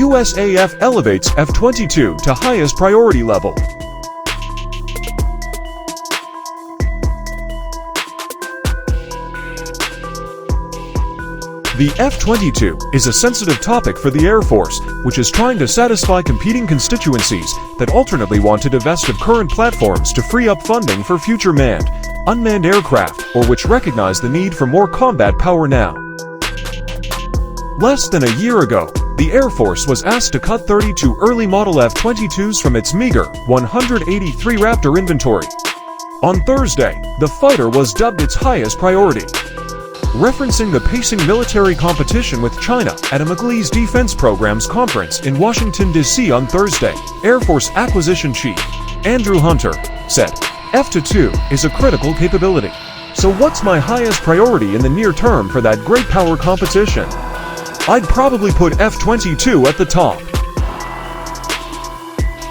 USAF elevates F-22 to highest priority level. The F-22 is a sensitive topic for the Air Force, which is trying to satisfy competing constituencies that alternately want to divest of current platforms to free up funding for future manned, unmanned aircraft, or which recognize the need for more combat power now. Less than a year ago, the Air Force was asked to cut 32 early model F-22s from its meager 183 Raptor inventory. On Thursday, the fighter was dubbed its highest priority. Referencing the pacing military competition with China at a McLeese Defense Programs Conference in Washington, D.C. on Thursday, Air Force Acquisition Chief Andrew Hunter said, "F-22 is a critical capability. So what's my highest priority in the near term for that great power competition? I'd probably put F-22 at the top."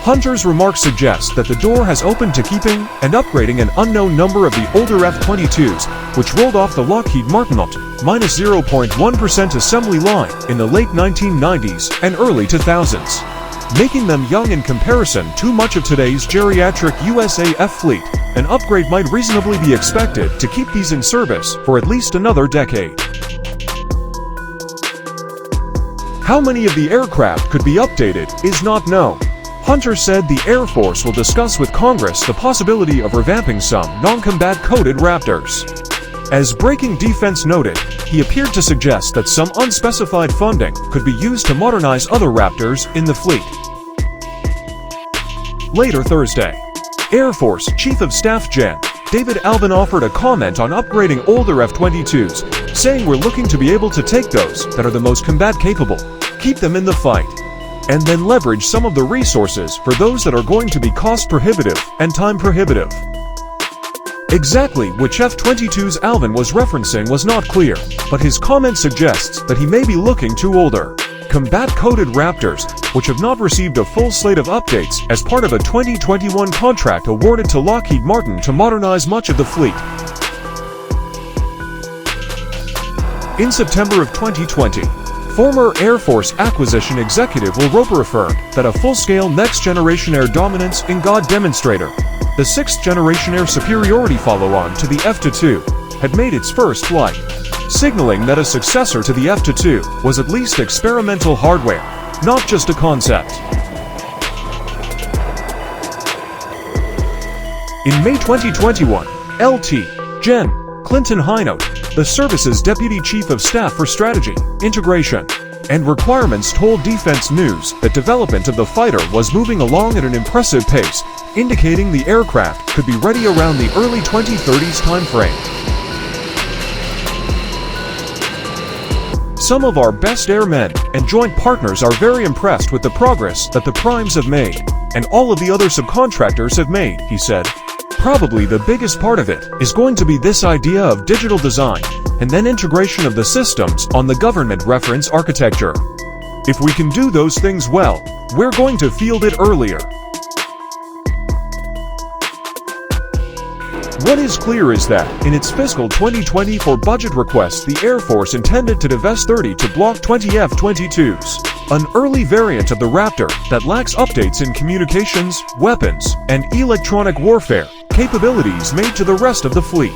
Hunter's remarks suggest that the door has opened to keeping and upgrading an unknown number of the older F-22s, which rolled off the Lockheed Martin -0.1% assembly line in the late 1990s and early 2000s, making them young in comparison to much of today's geriatric USAF fleet. An upgrade might reasonably be expected to keep these in service for at least another decade. How many of the aircraft could be updated is not known. Hunter said the Air Force will discuss with Congress the possibility of revamping some non-combat coded Raptors. As Breaking Defense noted, he appeared to suggest that some unspecified funding could be used to modernize other Raptors in the fleet. Later Thursday, Air Force Chief of Staff Gen. David Albin offered a comment on upgrading older F-22s, saying, "We're looking to be able to take those that are the most combat capable, keep them in the fight, and then leverage some of the resources for those that are going to be cost prohibitive and time prohibitive." Exactly which F-22s Alvin was referencing was not clear, but his comment suggests that he may be looking to older, combat-coded Raptors, which have not received a full slate of updates as part of a 2021 contract awarded to Lockheed Martin to modernize much of the fleet. In September of 2020, former Air Force Acquisition Executive Will Roper affirmed that a full-scale next-generation air dominance in God demonstrator, the sixth-generation air superiority follow-on to the F-22, had made its first flight, signaling that a successor to the F-22 was at least experimental hardware, not just a concept. In May 2021, Lt. Gen. Clinton Hinote, the service's Deputy Chief of Staff for Strategy, Integration, and Requirements told Defense News that development of the fighter was moving along at an impressive pace, indicating the aircraft could be ready around the early 2030s timeframe. "Some of our best airmen and joint partners are very impressed with the progress that the primes have made, and all of the other subcontractors have made," he said. "Probably the biggest part of it is going to be this idea of digital design and then integration of the systems on the government reference architecture. If we can do those things well, we're going to field it earlier." What is clear is that, in its fiscal 2024 budget request, the Air Force intended to divest 30 to Block 20 F-22s, an early variant of the Raptor that lacks updates in communications, weapons, and electronic warfare capabilities made to the rest of the fleet.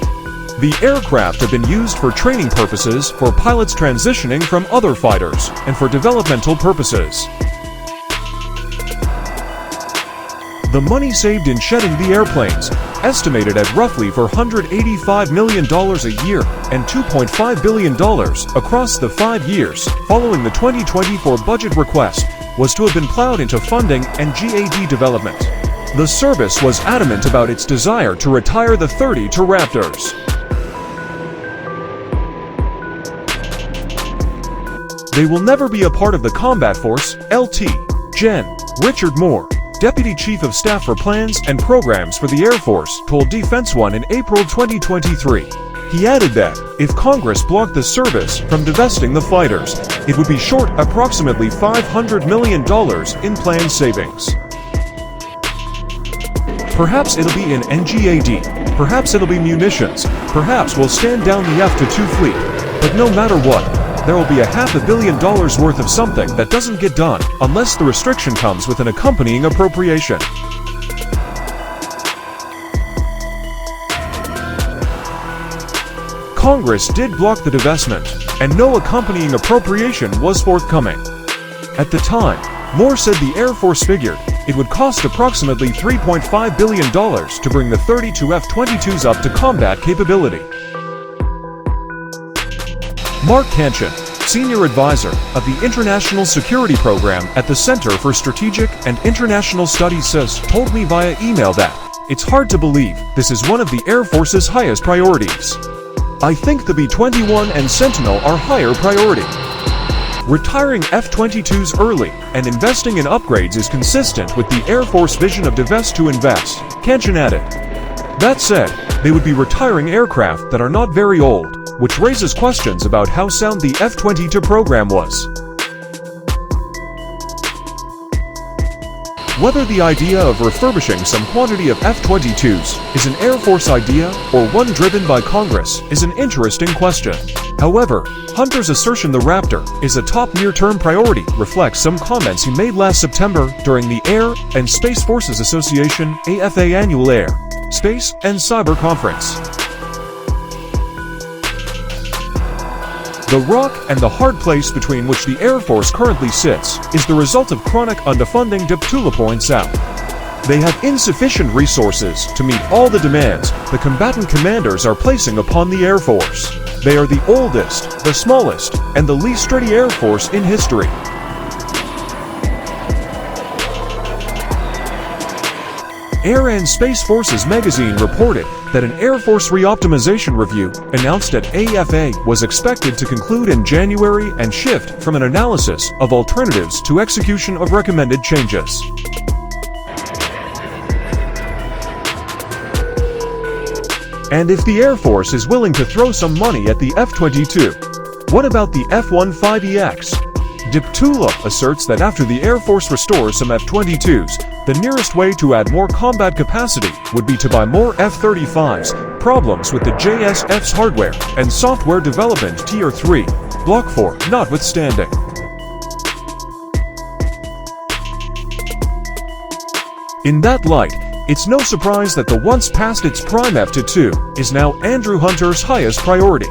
The aircraft have been used for training purposes, for pilots transitioning from other fighters, and for developmental purposes. The money saved in shedding the airplanes, estimated at roughly $485 million a year and $2.5 billion across the 5 years following the 2024 budget request, was to have been plowed into funding and GAD development. The service was adamant about its desire to retire the 32 Raptors. They will never be a part of the combat force, Lt. Gen. Richard Moore, Deputy Chief of Staff for Plans and Programs for the Air Force, told Defense One in April 2023. He added that, if Congress blocked the service from divesting the fighters, it would be short approximately $500 million in planned savings. Perhaps it'll be in NGAD, perhaps it'll be munitions, perhaps we'll stand down the F-22 fleet, but no matter what, there will be $500 million worth of something that doesn't get done unless the restriction comes with an accompanying appropriation. Congress did block the divestment, and no accompanying appropriation was forthcoming. At the time, Moore said the Air Force figured it would cost approximately $3.5 billion to bring the 32 F-22s up to combat capability. Mark Kanchan, Senior Advisor of the International Security Program at the Center for Strategic and International Studies told me via email that it's hard to believe this is one of the Air Force's highest priorities. I think the B-21 and Sentinel are higher priority. Retiring F-22s early and investing in upgrades is consistent with the Air Force vision of divest to invest, Kanchan added. That said, they would be retiring aircraft that are not very old, which raises questions about how sound the F-22 program was. Whether the idea of refurbishing some quantity of F-22s is an Air Force idea or one driven by Congress is an interesting question. However, Hunter's assertion the Raptor is a top near-term priority reflects some comments he made last September during the Air and Space Forces Association AFA Annual Air, Space, and Cyber Conference. The rock and the hard place between which the Air Force currently sits is the result of chronic underfunding, Deptula points out. They have insufficient resources to meet all the demands the combatant commanders are placing upon the Air Force. They are the oldest, the smallest, and the least sturdy Air Force in history. Air and Space Forces magazine reported that an Air Force reoptimization review announced at AFA was expected to conclude in January and shift from an analysis of alternatives to execution of recommended changes. And if the Air Force is willing to throw some money at the F-22, what about the F-15EX? Deptula asserts that after the Air Force restores some F-22s, the nearest way to add more combat capacity would be to buy more F-35s, problems with the JSF's hardware and software development Tier 3, Block 4 notwithstanding. In that light, it's no surprise that the once past its prime F-22 is now Andrew Hunter's highest priority.